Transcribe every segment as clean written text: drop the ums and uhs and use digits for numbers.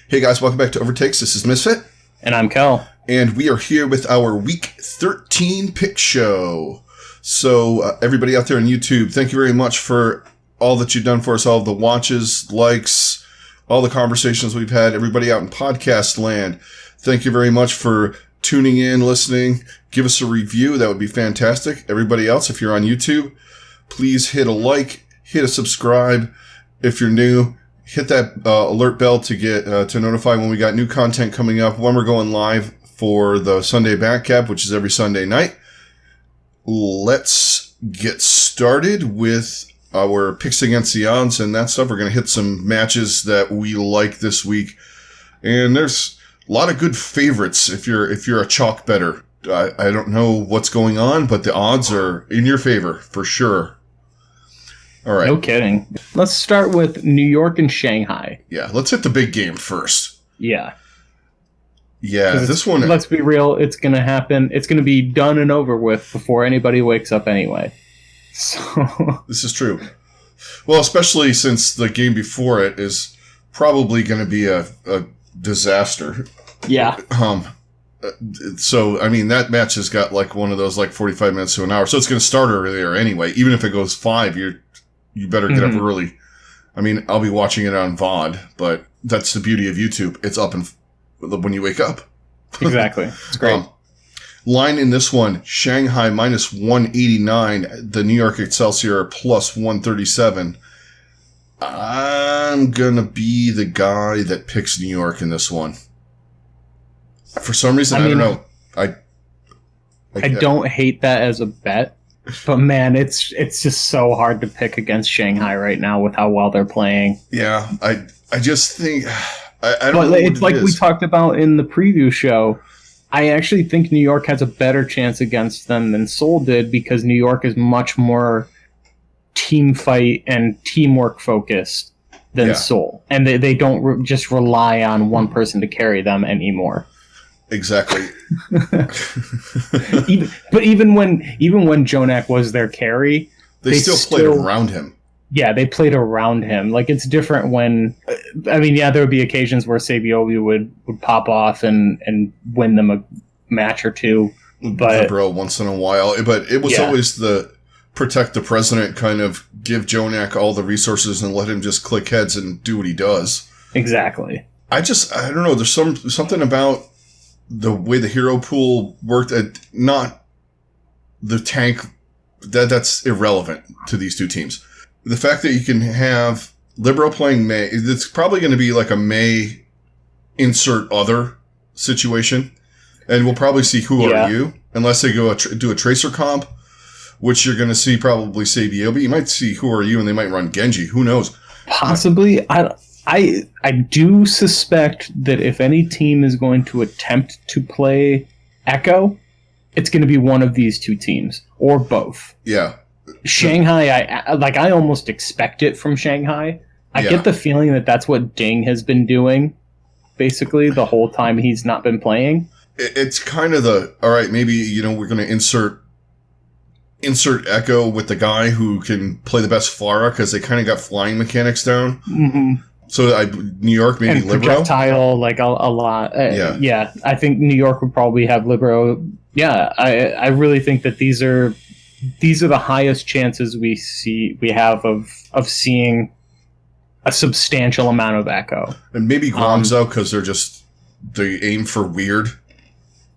Hey guys, welcome back to OverTakes. This is Misfit. And I'm Kel. And we are here with our Week 13 pick show. So everybody out there on YouTube, thank you very much for all that you've done for us, all the watches, likes, all the conversations we've had. Everybody out in podcast land, thank you very much for tuning in, listening. Give us a review. That would be fantastic. Everybody else, if you're on YouTube, please hit a like, hit a subscribe. If you're new, hit that alert bell to get to notify when we got new content coming up, when we're going live for the Sunday back cap, which is every Sunday night. Let's get started with our picks against the odds and that stuff. We're going to hit some matches that we like this week, and there's a lot of good favorites. If you're a chalk bettor, I don't know what's going on, but the odds are in your favor for sure. All right. No kidding. Let's start with New York and Shanghai. Yeah, let's hit the big game first. Yeah. Yeah, this one... Let's be real, it's going to happen. It's going to be done and over with before anybody wakes up anyway. So this is true. Well, especially since the game before it is probably going to be a disaster. Yeah. So, I mean, that match has got like one of those like 45 minutes to an hour. So it's going to start earlier anyway. Even if it goes 5, you better get up early. I mean, I'll be watching it on VOD, but that's the beauty of YouTube. It's up when you wake up. Exactly. It's great. Line in this one, Shanghai minus 189, the New York Excelsior plus 137. I'm going to be the guy that picks New York in this one. For some reason, I don't know. I don't hate that as a bet. But man, it's just so hard to pick against Shanghai right now with how well they're playing. Yeah, I just think I don't know. It's like we talked about in the preview show. I actually think New York has a better chance against them than Seoul did because New York is much more team fight and teamwork focused than Seoul, and they don't just rely on one person to carry them anymore. Exactly. even when Jonak was their carry, they still played around him. Yeah, they played around him. Like, it's different when... I mean, yeah, there would be occasions where Sabiobi would pop off and win them a match or two. But Vibro once in a while. But it was always the protect the president, kind of give Jonak all the resources and let him just click heads and do what he does. Exactly. I don't know. There's something about the way the hero pool worked, not the tank, that's irrelevant to these two teams. The fact that you can have Libero playing May, it's probably going to be like a May insert other situation. And we'll probably see who are you, unless they go do a tracer comp, which you're going to see probably Sabiobi. You might see who are you, and they might run Genji. Who knows? Possibly. I do suspect that if any team is going to attempt to play Echo, it's going to be one of these two teams, or both. Yeah. Shanghai, I almost expect it from Shanghai. I get the feeling that that's what Ding has been doing, basically, the whole time he's not been playing. It's kind of all right, maybe, we're going to insert Echo with the guy who can play the best Pharah, because they kind of got flying mechanics down. Mm-hmm. So New York, maybe and Libero? Projectile, like a lot. Yeah, I think New York would probably have Libero. Yeah, I really think that these are the highest chances we have of seeing a substantial amount of Echo. And maybe Guangzhou, because they aim for weird.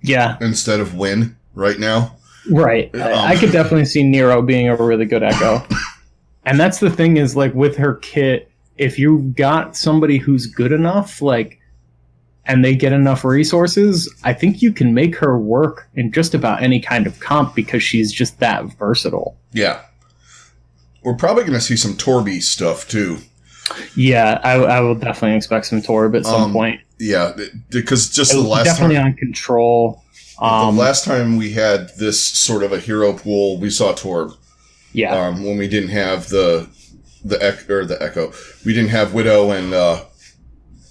Yeah. Instead of win right now. Right. I could definitely see Nero being a really good Echo. And that's the thing is, like, with her kit, if you've got somebody who's good enough, and they get enough resources, I think you can make her work in just about any kind of comp because she's just that versatile. Yeah. We're probably going to see some Torby stuff, too. Yeah, I will definitely expect some Torb at some point. Yeah, because just the last definitely on Control. The last time we had this sort of a hero pool, we saw Torb. Yeah. When we didn't have the Echo. We didn't have Widow and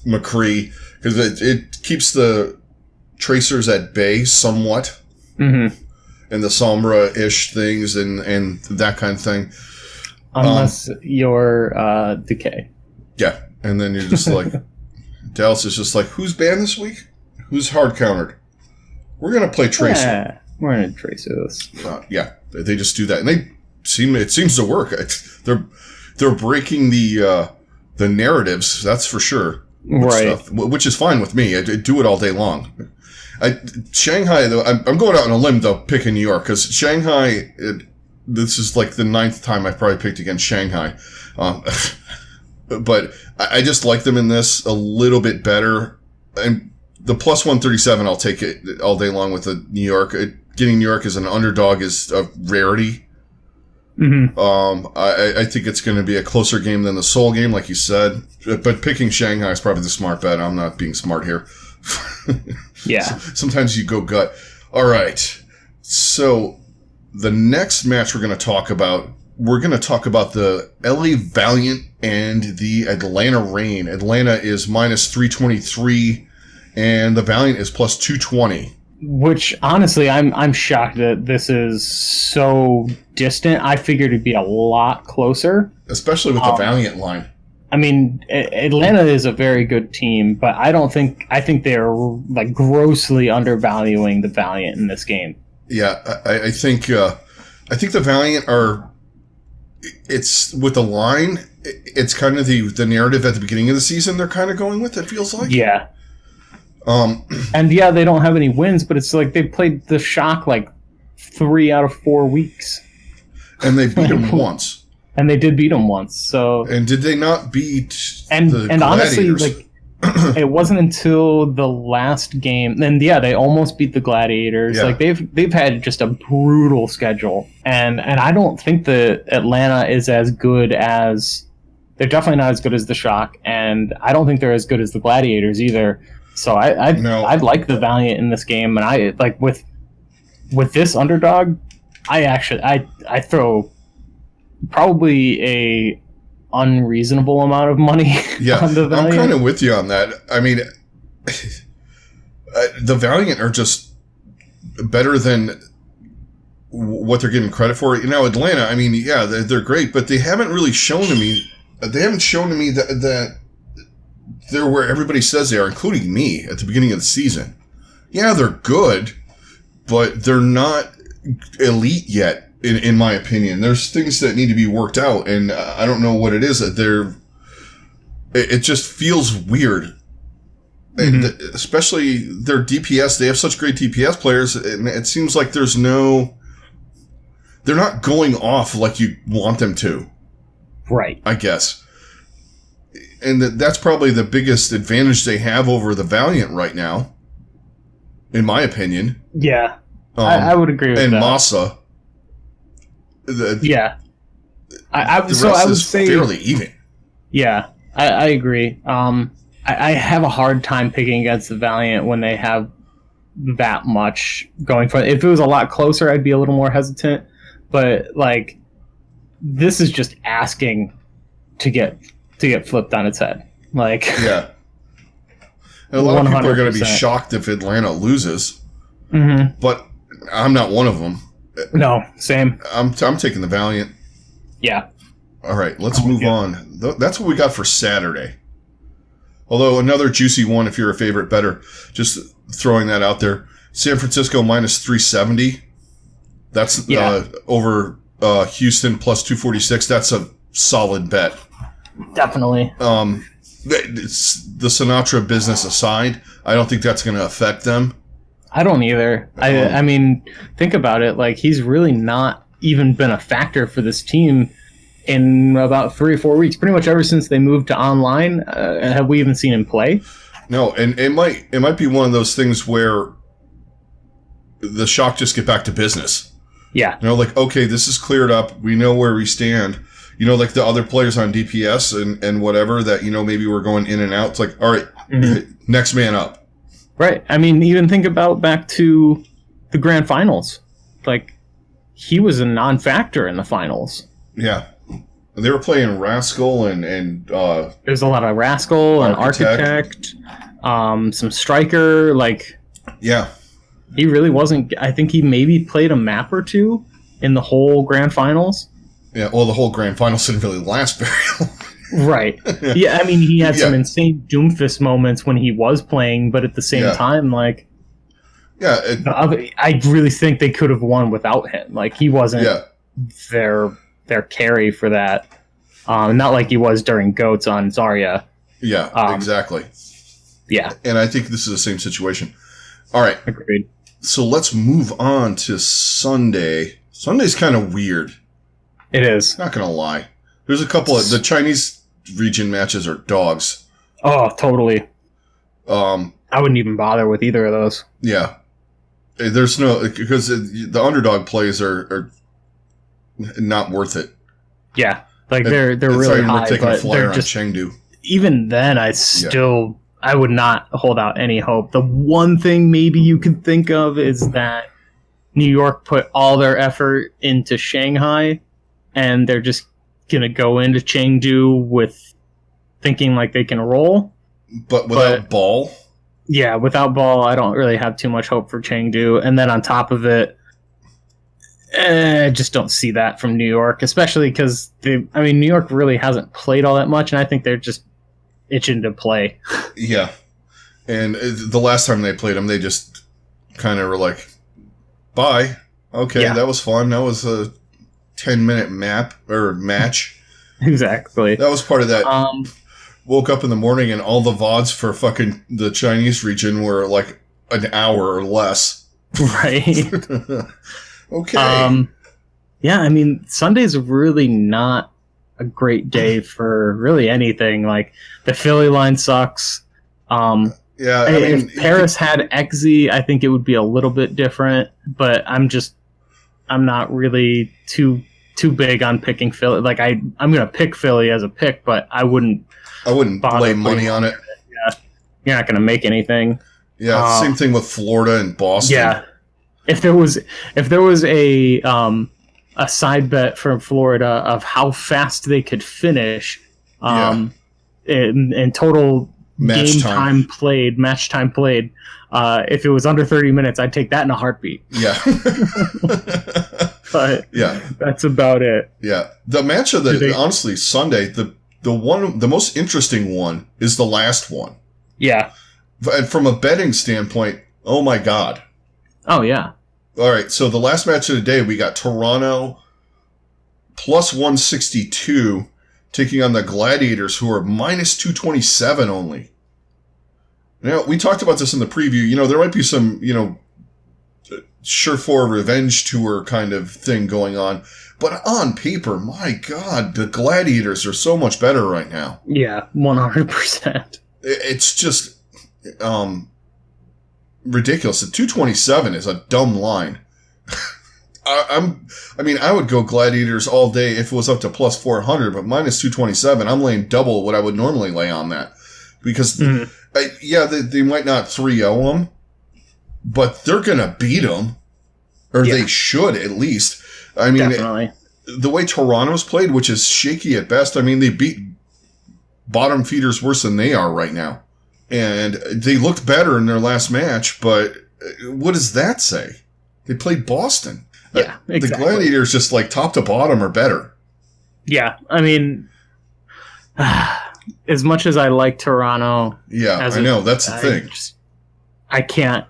McCree, because it keeps the tracers at bay somewhat. Mm-hmm. And the Sombra-ish things and that kind of thing. Unless you're Decay. Yeah, and then you're just like, Dallas is just like, who's banned this week? Who's hard countered? We're going to play Tracer. Yeah, we're going to Tracer this. Yeah, they just do that. And it seems to work. They're breaking the narratives, that's for sure. Right. Stuff, which is fine with me. I do it all day long. Shanghai, though, I'm going out on a limb, though, picking New York, because Shanghai, this is like the 9th time I've probably picked against Shanghai. But I just like them in this a little bit better. And the plus 137, I'll take it all day long with the New York. Getting New York as an underdog is a rarity. Mm-hmm. I think it's going to be a closer game than the Seoul game, like you said. But picking Shanghai is probably the smart bet. I'm not being smart here. Yeah. Sometimes you go gut. All right. So the next match we're going to talk about the LA Valiant and the Atlanta Reign. Atlanta is minus 323, and the Valiant is plus 220. Which, honestly, I'm shocked that this is so distant. I figured it'd be a lot closer. Especially with the Valiant line. I mean, Atlanta is a very good team, but I think they're like grossly undervaluing the Valiant in this game. Yeah, I think the Valiant are. It's with the line. It's kind of the narrative at the beginning of the season. They're kind of going with. It feels like. Yeah. And yeah, they don't have any wins, but it's like they played the Shock like 3 out of 4 weeks, and they beat them once. And they did beat them once. So. And did they not beat the Gladiators? Honestly, like. It wasn't until the last game, and yeah, they almost beat the Gladiators. Yeah. Like they've had just a brutal schedule, and I don't think that Atlanta is as good as. They're definitely not as good as the Shock, and I don't think they're as good as the Gladiators either. So I'd like the Valiant in this game, and I like with this underdog. I throw probably a unreasonable amount of money. Yeah, on the Valiant. I'm kind of with you on that. I mean, the Valiant are just better than what they're getting credit for. You know, Atlanta, I mean, yeah, they're great, but they haven't really shown to me. They haven't shown to me that they're where everybody says they are, including me at the beginning of the season. Yeah, they're good, but they're not elite yet. In my opinion, there's things that need to be worked out, and I don't know what it is that it just feels weird. Mm-hmm. And especially their DPS, they have such great DPS players, and it seems like they're not going off like you want them to. Right. I guess. And that's probably the biggest advantage they have over the Valiant right now, in my opinion. Yeah. I would agree with that. And Masa. Yeah, I would say fairly even. Yeah, I agree. I have a hard time picking against the Valiant when they have that much going for it. If it was a lot closer, I'd be a little more hesitant. But like, this is just asking to get flipped on its head. Like, yeah, and a lot 100%. Of people are going to be shocked if Atlanta loses. Mm-hmm. But I'm not one of them. No, same. I'm taking the Valiant. Yeah. All right, let's move on. That's what we got for Saturday. Although another juicy one if you're a favorite bettor. Just throwing that out there. San Francisco minus 370. That's over Houston plus 246. That's a solid bet. Definitely. The Sinatra business aside, I don't think that's going to affect them. I don't either. I mean, think about it. Like, he's really not even been a factor for this team in about 3 or 4 weeks. Pretty much ever since they moved to online, have we even seen him play? No, and it might be one of those things where the Shock just get back to business. Yeah. You know, like, okay, this is cleared up. We know where we stand. You know, like the other players on DPS and whatever that, you know, maybe we're going in and out. It's like, all right, next man up. Right. I mean, even think about back to the grand finals. Like, he was a non-factor in the finals. Yeah. They were playing Rascal and there's a lot of Rascal and Architect, some Striker. Like, yeah. He really wasn't. I think he maybe played a map or two in the whole grand finals. Yeah, well, the whole grand finals didn't really last very long. Right. Yeah, I mean, he had some insane Doomfist moments when he was playing, but at the same time, like, I really think they could have won without him. Like, he wasn't their carry for that. Not like he was during GOATS on Zarya. Yeah, exactly. Yeah. And I think this is the same situation. All right. Agreed. So let's move on to Sunday. Sunday's kind of weird. It is. Not going to lie. There's a couple of... The Chinese region matches are dogs. Oh, totally. I wouldn't even bother with either of those. Yeah. There's no... Because the underdog plays are not worth it. Yeah. Like, they're really high, taking but a flyer they're on just... Chengdu. Even then, I would not hold out any hope. The one thing maybe you could think of is that New York put all their effort into Shanghai, and they're just going to go into Chengdu with thinking like they can roll. But without Ball? Yeah, without Ball, I don't really have too much hope for Chengdu. And then on top of it, I just don't see that from New York, especially because New York really hasn't played all that much, and I think they're just itching to play. Yeah. And the last time they played them, they just kind of were like, bye. Okay, that was fun. That was a 10-minute match. Exactly. That was part of that. Woke up in the morning and all the VODs for fucking the Chinese region were like an hour or less. Right. Okay. Yeah, I mean, Sunday's really not a great day for really anything. Like, the Philly line sucks. If Paris had Exy, I think it would be a little bit different, but I'm not really too big on picking Philly. Like, I'm going to pick Philly as a pick, but I wouldn't lay money on it. Yeah. You're not going to make anything. Yeah, same thing with Florida and Boston. Yeah. If there was a side bet from Florida of how fast they could finish in total match time played, if it was under 30 minutes, I'd take that in a heartbeat. Yeah. But that's about it. Yeah. The match of honestly, Sunday, the most interesting one is the last one. Yeah. And from a betting standpoint, oh my God. Oh, yeah. All right, so the last match of the day, we got Toronto plus 162 taking on the Gladiators, who are minus 227 only. Now, we talked about this in the preview. You know, there might be some, Surefire Revenge Tour kind of thing going on. But on paper, my God, the Gladiators are so much better right now. Yeah, 100%. It's just ridiculous. The 227 is a dumb line. I would go Gladiators all day if it was up to plus 400, but minus 227, I'm laying double what I would normally lay on that. Because, they might not 3-0 them, but they're going to beat them. Or they should, at least. I mean, definitely. The way Toronto's played, which is shaky at best, I mean, they beat bottom feeders worse than they are right now. And they looked better in their last match, but what does that say? They played Boston. Yeah, exactly. The Gladiators just like top to bottom are better. Yeah, I mean, as much as I like Toronto, I know that's the thing. I can't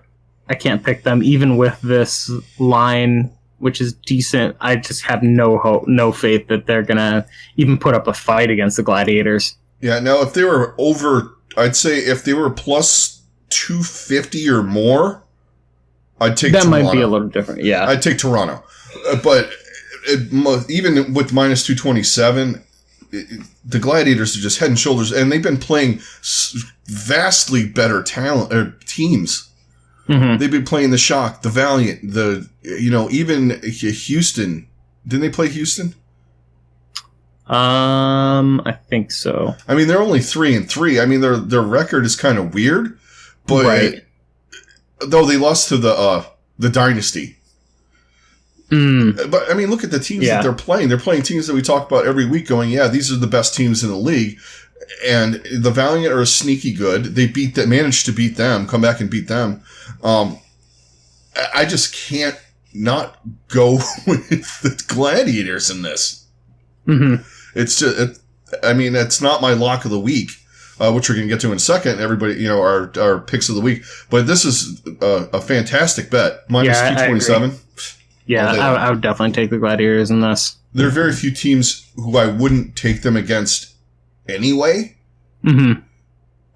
pick them even with this line, which is decent. I just have no hope, no faith that they're gonna even put up a fight against the Gladiators. Yeah, now if they were over, I'd say if they were plus 250 or more, I'd take Toronto. That might be a little different, yeah. I'd take Toronto. But even with minus 227, the Gladiators are just head and shoulders, and they've been playing vastly better teams. Mm-hmm. They've been playing the Shock, the Valiant, even Houston. Didn't they play Houston? I think so. I mean, they're only 3-3. I mean, their record is kind of weird, but though they lost to the Dynasty. But I mean, look at the teams that they're playing. They're playing teams that we talk about every week. Going, these are the best teams in the league, and the Valiant are sneaky good. They managed to beat them, come back and beat them. I just can't not go with the Gladiators in this. Mm-hmm. It's just, I mean, it's not my lock of the week, which we're going to get to in a second. Everybody, our picks of the week. But this is a fantastic bet. Minus 227. Yeah, I would definitely take the Gladiators in this. There are very few teams who I wouldn't take them against anyway. Mm-hmm.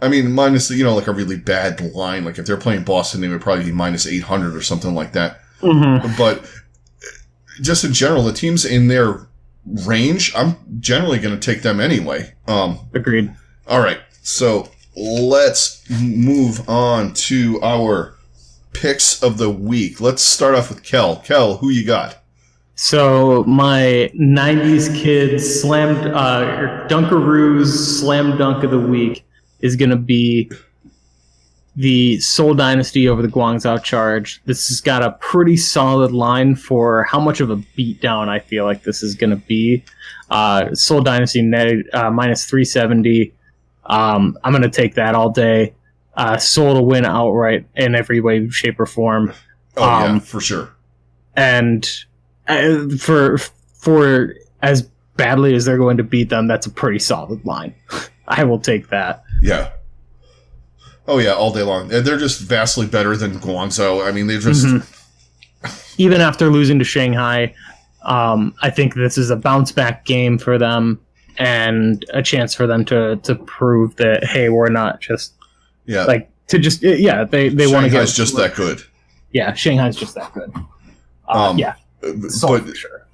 I mean, minus, like a really bad line. Like if they're playing Boston, they would probably be minus 800 or something like that. Mm-hmm. But just in general, the teams in their range, I'm generally going to take them anyway. Agreed. All right. So let's move on to our picks of the week. Let's start off with Kel. Kel, who you got? So my 90s kids Dunkaroos slam dunk of the week is going to be the Seoul Dynasty over the Guangzhou Charge. This has got a pretty solid line for how much of a beatdown I feel like this is going to be. Seoul Dynasty minus 370. I'm going to take that all day. Seoul to win outright in every way, shape, or form. Oh, yeah, for sure. And for as badly as they're going to beat them, that's a pretty solid line. I will take that. Yeah. Oh, yeah, all day long. They're just vastly better than Guangzhou. I mean, they just... Mm-hmm. Even after losing to Shanghai, I think this is a bounce-back game for them and a chance for them to prove that, hey, we're not just... Yeah. Like, to just... Yeah, they want to get... Shanghai's just that good. Yeah, Shanghai's just that good. Yeah. But for sure.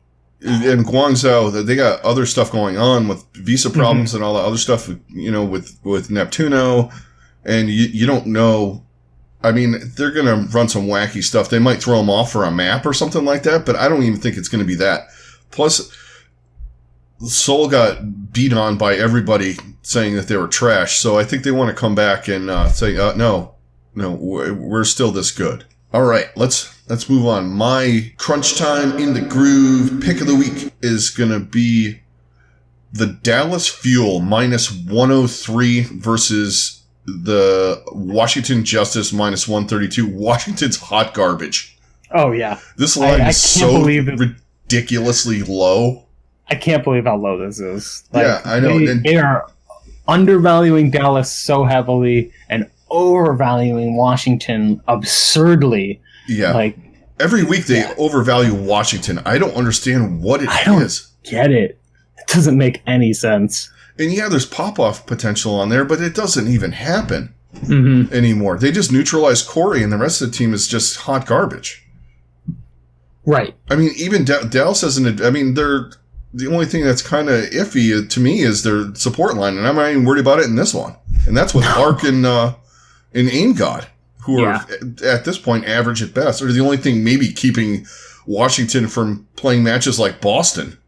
In Guangzhou, they got other stuff going on with visa problems and all that other stuff, with Neptuno... And you don't know. I mean, they're going to run some wacky stuff. They might throw them off for a map or something like that, but I don't even think it's going to be that. Plus, Seoul got beat on by everybody saying that they were trash. So I think they want to come back and say, no, we're still this good. All right, let's move on. My crunch time in the groove pick of the week is going to be the Dallas Fuel minus 103 versus the Washington Justice minus 132. Washington's hot garbage. Oh, yeah. This line is so ridiculously low. I can't believe how low this is. Yeah, I know. They are undervaluing Dallas so heavily and overvaluing Washington absurdly. Yeah. Every week they overvalue Washington. I don't understand what it is. I don't get it. It doesn't make any sense. And yeah, there's pop-off potential on there, but it doesn't even happen anymore. They just neutralize Corey, and the rest of the team is just hot garbage. Right. I mean, even Dallas hasn't... I mean, they're... The only thing that's kind of iffy to me is their support line, and I'm not even worried about it in this one. And that's with Ark and Aim God, who are, at this point, average at best. Or the only thing maybe keeping Washington from playing matches like Boston.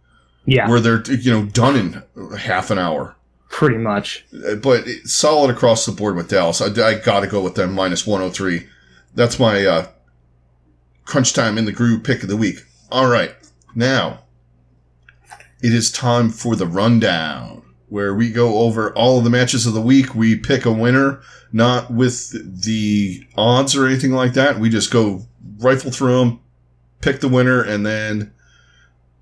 Yeah. Where they're, done in half an hour. Pretty much. But solid across the board with Dallas. I got to go with them minus 103. That's my crunch time in the groove pick of the week. All right. Now, it is time for the rundown, where we go over all of the matches of the week. We pick a winner, not with the odds or anything like that. We just go rifle through them, pick the winner, and then...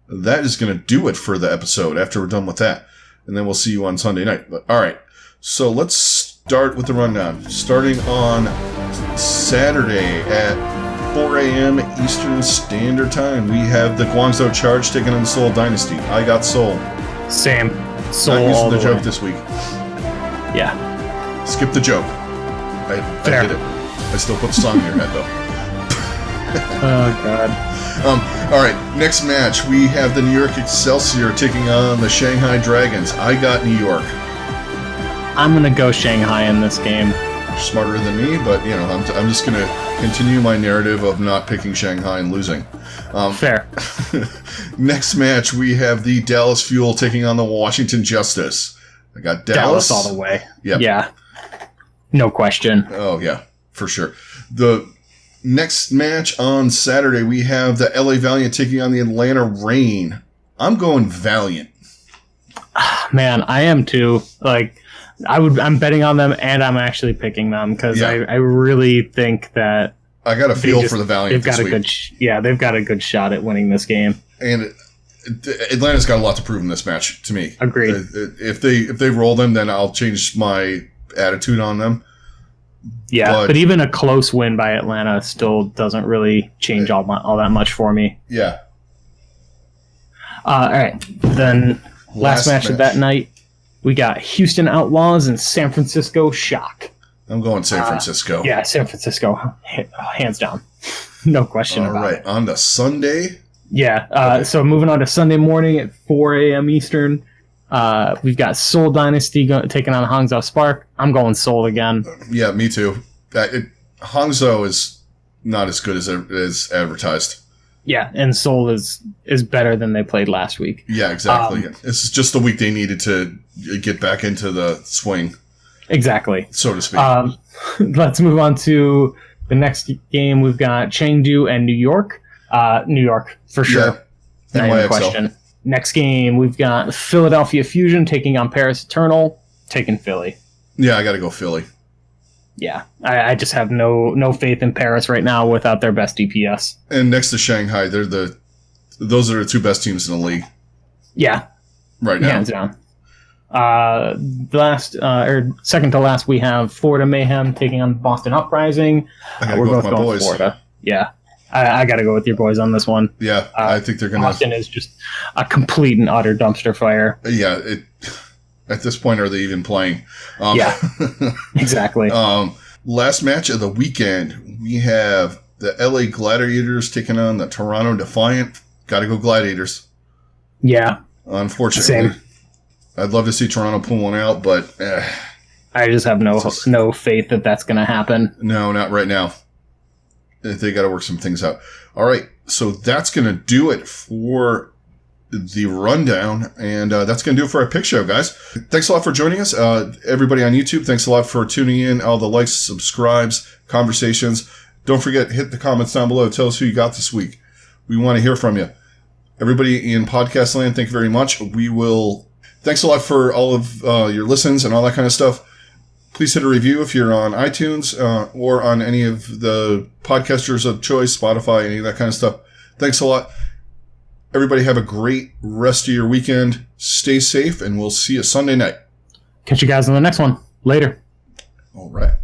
that is going to do it for the episode after we're done with that. And then we'll see you on Sunday night. But, all right. So let's start with the rundown. Starting on Saturday at 4 a.m. Eastern Standard Time, we have the Guangzhou Charge taking on the Seoul Dynasty. I got Seoul. Same. Seoul. Not using the joke this week. Yeah. Skip the joke. I did it. I still put the song in your head, though. Oh, God. All right, next match, we have the New York Excelsior taking on the Shanghai Dragons. I got New York. I'm going to go Shanghai in this game. You're smarter than me, but, I'm just going to continue my narrative of not picking Shanghai and losing. Fair. Next match, we have the Dallas Fuel taking on the Washington Justice. I got Dallas all the way. Yep. Yeah. No question. Oh, yeah, for sure. The next match on Saturday, we have the LA Valiant taking on the Atlanta Reign. I'm going Valiant. Man, I am too. I'm betting on them, and I'm actually picking them because I really think that I got a feel for the Valiant. They've got they've got a good shot at winning this game. And Atlanta's got a lot to prove in this match to me. Agreed. If they roll them, then I'll change my attitude on them. Yeah, but even a close win by Atlanta still doesn't really change all that much for me. Yeah. All right. Then last match of that night, we got Houston Outlaws and San Francisco Shock. I'm going San Francisco. Yeah, San Francisco, hands down. No question about it. All right, on to Sunday. Yeah, okay. So moving on to Sunday morning at 4 a.m. Eastern, we've got Seoul Dynasty taking on Hangzhou Spark. I'm going Seoul again. Yeah, me too. Hangzhou is not as good as advertised. Yeah, and Seoul is better than they played last week. Yeah, exactly. This is just the week they needed to get back into the swing. Exactly. So to speak. Let's move on to the next game. We've got Chengdu and New York. New York, for sure. Yeah. Not even a question. Next game, we've got Philadelphia Fusion taking on Paris Eternal, taking Philly. Yeah, I got to go Philly. Yeah, I just have no faith in Paris right now without their best DPS. And next to Shanghai, those are the two best teams in the league. Yeah, right now, hands down. Second to last, we have Florida Mayhem taking on Boston Uprising. We're both going boys. Florida. Yeah, I got to go with your boys on this one. Yeah, I think they're going to. Boston is just a complete and utter dumpster fire. Yeah, at this point, are they even playing? Yeah, exactly. Last match of the weekend, we have the LA Gladiators taking on the Toronto Defiant. Got to go Gladiators. Yeah. Unfortunately. Same. I'd love to see Toronto pull one out, but... I just have no faith that that's going to happen. No, not right now. They got to work some things out. All right, so that's going to do it for the rundown, and that's going to do it for our pick show, guys. Thanks a lot for joining us. Everybody on YouTube, thanks a lot for tuning in. All the likes, subscribes, conversations. Don't forget, hit the comments down below. Tell us who you got this week. We want to hear from you. Everybody in podcast land, thank you very much. Thanks a lot for all of your listens and all that kind of stuff. Please hit a review if you're on iTunes or on any of the podcasters of choice, Spotify, any of that kind of stuff. Thanks a lot. Everybody have a great rest of your weekend. Stay safe, and we'll see you Sunday night. Catch you guys on the next one. Later. All right.